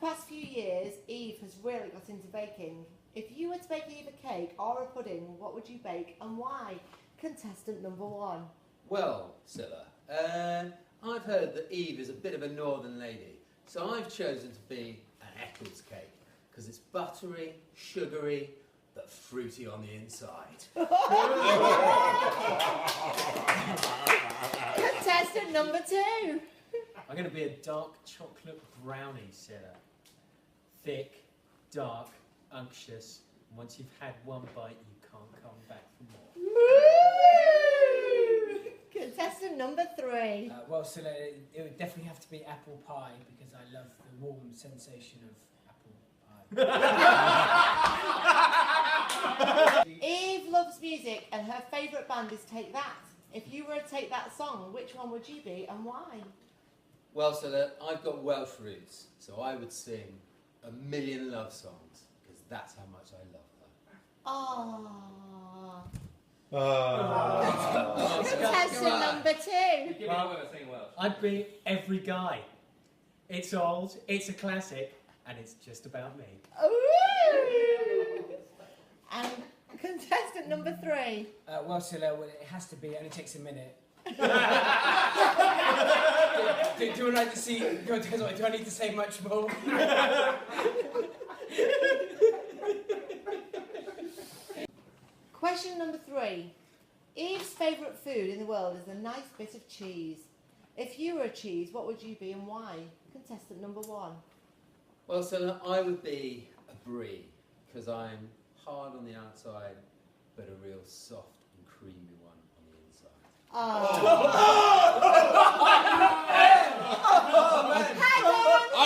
past few years, Eve has really got into baking. If you were to bake Eve a cake or a pudding, what would you bake and why? Contestant number 1. Well, Scylla, I've heard that Eve is a bit of a northern lady, so I've chosen to be an Eccles cake because it's buttery, sugary, but fruity on the inside. Contestant number 2. I'm going to be a dark chocolate brownie, Scylla. Thick, dark, unctuous. And once you've had one bite, you can't come back for more. Contestant number 3. Well, Scylla, it would definitely have to be apple pie because I love the warm sensation of apple pie. Eve loves music and her favourite band is Take That. If you were to take that song, which one would you be and why? Well, Scylla, I've got Welsh roots, so I would sing a million love songs because that's how much I love her. Contestant number 2. I'd be Every Guy. It's old, it's a classic, and it's just about me. Ooh. And contestant number 3. Well, Scylla, it has to be. It only takes a minute. do I like to see? Do I need to say much more? Question number 3. Eve's favourite food in the world is a nice bit of cheese. If you were a cheese, what would you be and why? Contestant number 1. Well, Scylla, I would be a brie because I'm hard on the outside, but a real soft and creamy one on the inside. I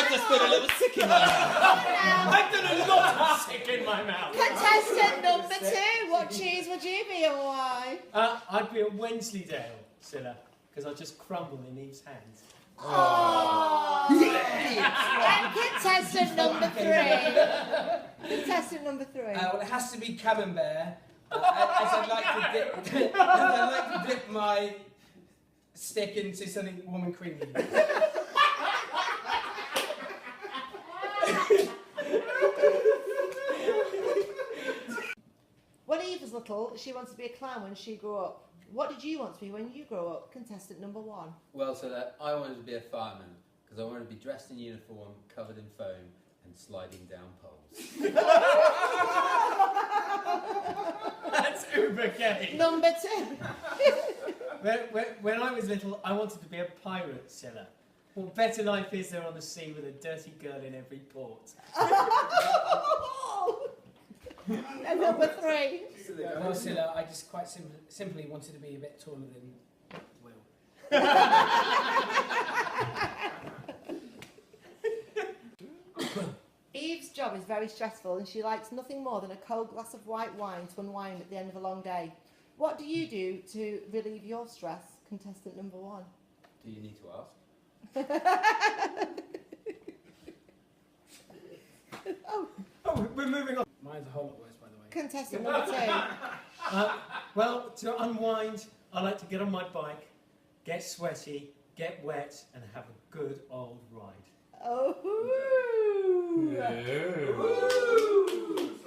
just feel a little sick in my mouth. I've done a lot of sick in my mouth. Contestant number 2. What cheese would you be and why? I'd be a Wensleydale, Scylla, because I just crumble in Eve's hands. And contestant number 3. Contestant number 3. Well, it has to be camembert, as I'd like to dip my stick into something warm and creamy. When Eve was little, she wanted to be a clown when she grew up. What did you want to be when you grew up? Contestant number 1. Well, Scylla, I wanted to be a fireman because I wanted to be dressed in uniform, covered in foam, and sliding down poles. That's uber gay. Number 2. When I was little, I wanted to be a pirate, Scylla. What better life is there on the sea with a dirty girl in every port? And number 3. Well, Scylla, I just quite simply wanted to be a bit taller than Will. Eve's job is very stressful and she likes nothing more than a cold glass of white wine to unwind at the end of a long day. What do you do to relieve your stress? Contestant number 1. Do you need to ask? Oh, we're moving on. Mine's a whole lot worse, by the way. Contestant number 2. Well, to unwind, I like to get on my bike, get sweaty, get wet, and have a good old ride. Oh.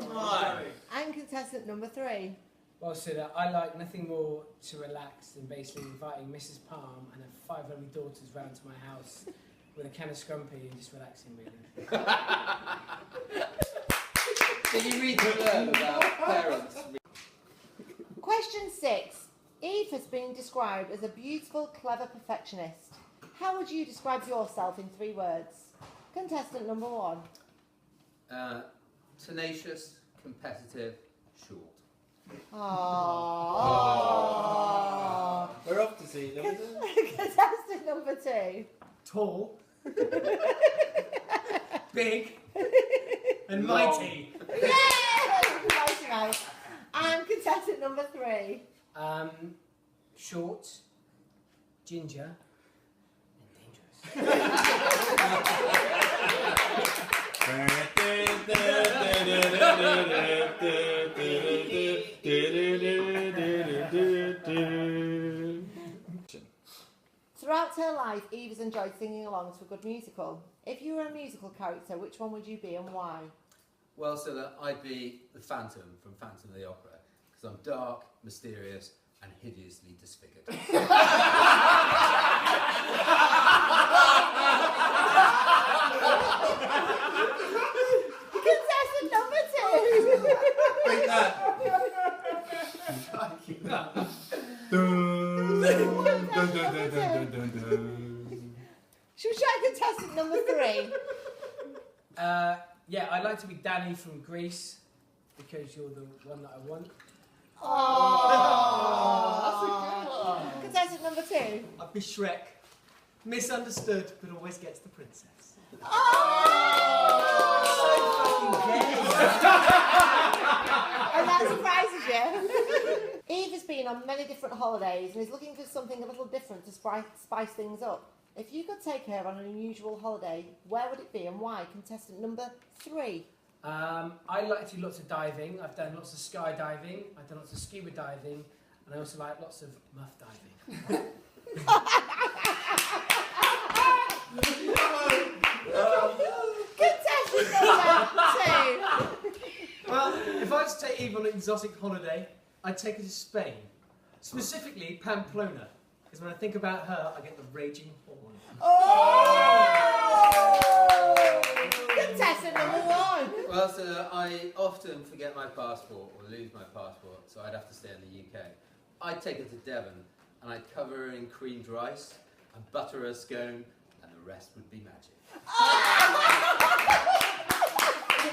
Right. And contestant number 3. Well, Scylla, I like nothing more to relax than basically inviting Mrs. Palm and her 5 lovely daughters round to my house with a can of scrumpy and just relaxing, really. Did you read the blurb about parents? Question 6. Eve has been described as a beautiful, clever perfectionist. How would you describe yourself in 3 words? Contestant number 1. Tenacious, competitive, short. Aww. We're off to see them. Contestant number 2. Tall, big, and mighty. Mighty mouse. And contestant number 3. Short, ginger, and Throughout her life, Eve has enjoyed singing along to a good musical. If you were a musical character, which one would you be and why? Well, so I'd be the Phantom from Phantom of the Opera, because I'm dark, mysterious, and hideously disfigured. Contestant number 2. Think that. Should we try contestant number 3? Yeah, I'd like to be Danny from Greece because you're the one that I want. Oh, contestant number 2. I'd be Shrek. Misunderstood, but always gets the princess. And that surprises you. Eve has been on many different holidays and is looking for something a little different to spice things up. If you could take her on an unusual holiday, where would it be and why? Contestant number 3. I like to do lots of diving. I've done lots of skydiving. I've done lots of scuba diving. And I also like lots of muff diving. Contestant number 2. Well, if I was to take Eve on an exotic holiday, I'd take her to Spain. Specifically, Pamplona. Because when I think about her, I get the raging horn. Contestant number 1. Well, so I often forget my passport or lose my passport, so I'd have to stay in the UK. I'd take her to Devon, and I'd cover her in creamed rice and butter her scone, and the rest would be magic.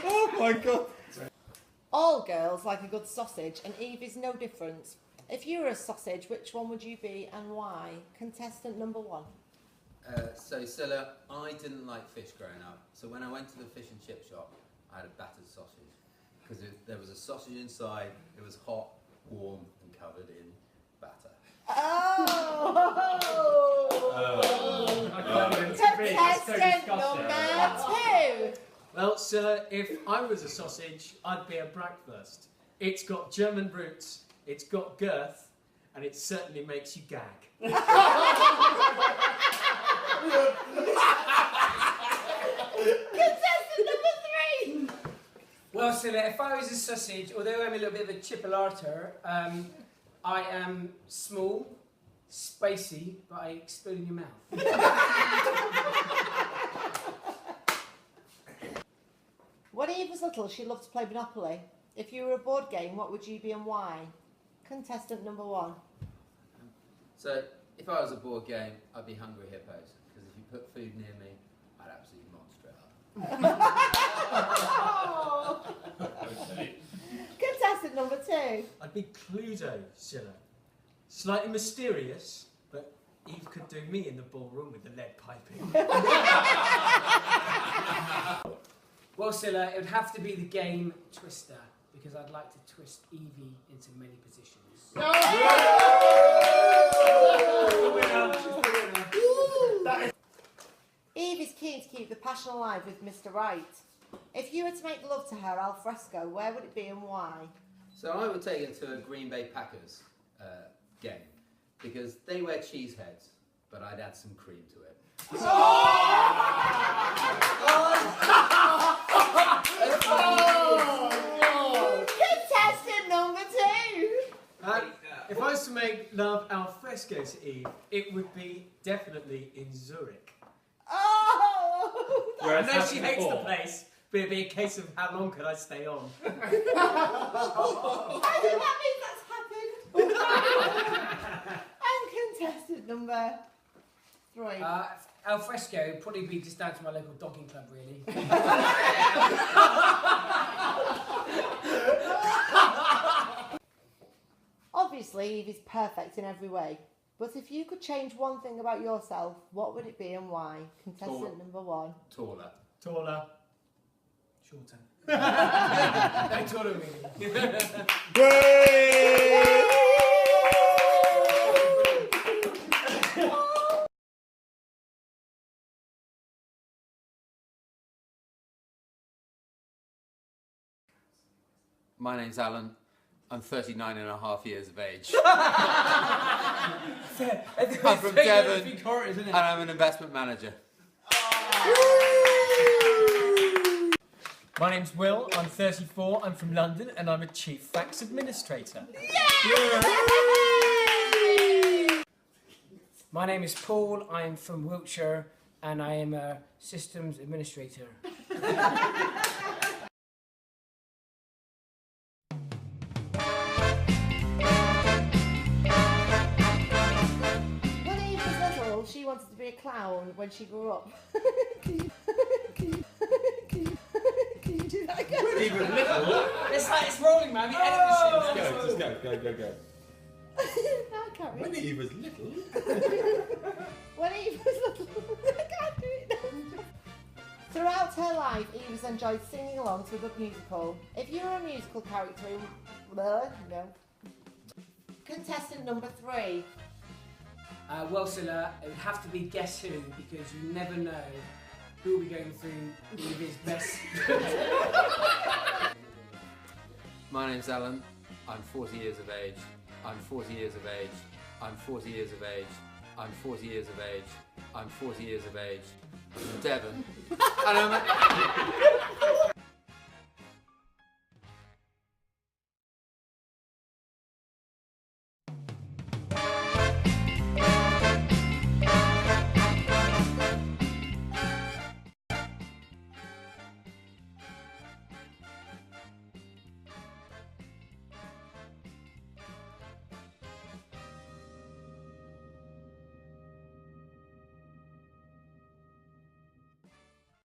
Oh my god. All girls like a good sausage, and Eve is no different. If you were a sausage, which one would you be and why? Contestant number 1. So Scylla, I didn't like fish growing up, so when I went to the fish and chip shop, I had a battered sausage. Because there was a sausage inside, it was hot, warm, and covered in batter. Contestant number 2. Well, sir, if I was a sausage, I'd be a Bratwurst. It's got German roots, it's got girth, and it certainly makes you gag. Contestant number 3. Well, Scylla, if I was a sausage, although I'm a little bit of a chipolater, I am small, spicy, but I explode in your mouth. When Eve was little, she loved to play Monopoly. If you were a board game, what would you be and why? Contestant number 1. So if I was a board game, I'd be Hungry Hippos, because if you put food near me, I'd absolutely monster it up. Okay. Contestant number 2. I'd be Cluedo, Scylla. Slightly mysterious, but Eve could do me in the ballroom with the lead piping. Well, Scylla, it would have to be the game Twister, because I'd like to twist Evie into many positions. Eve is keen to keep the passion alive with Mr. Right. If you were to make love to her al fresco, where would it be and why? So I would take it to a Green Bay Packers game, because they wear cheese heads, but I'd add some cream to it. Contestant number 2. If I was to make love al fresco to Eve, it would be definitely in Zurich. Oh! I Whereas know she happened hates the before. place, but it'd be a case of how long could I stay on. I think that means that's happened. And contestant number 3. Al fresco would probably be just down to my local dogging club, really. Obviously, Eve is perfect in every way. But if you could change one thing about yourself, what would it be and why? Contestant number 1. Taller. Taller. Shorter. No, taller than me. My name's Alan. I'm 39 and a half years of age. I'm from Devon, and I'm an investment manager. My name's Will, I'm 34, I'm from London, and I'm a Chief Facts Administrator. My name is Paul, I am from Wiltshire, and I am a systems administrator. When Eve was little, she wanted to be a clown when she grew up. Can you do that again? When he was little. It's like it's rolling, man. The edit machine. Just go. I can't When read. he was little. When Eve was little, I can't do it now. Throughout her life, Eve has enjoyed singing along to a good musical. If you were a musical character in... no. Contestant number 3. Well, Scylla, it would have to be Guess Who, because you never know who will be going through Evie's best. My name's Alan. I'm 40 years of age. I'm 40 years of age. I'm 40 years of age. I'm 40 years of age. I'm 40 years of age. From Devon. And I'm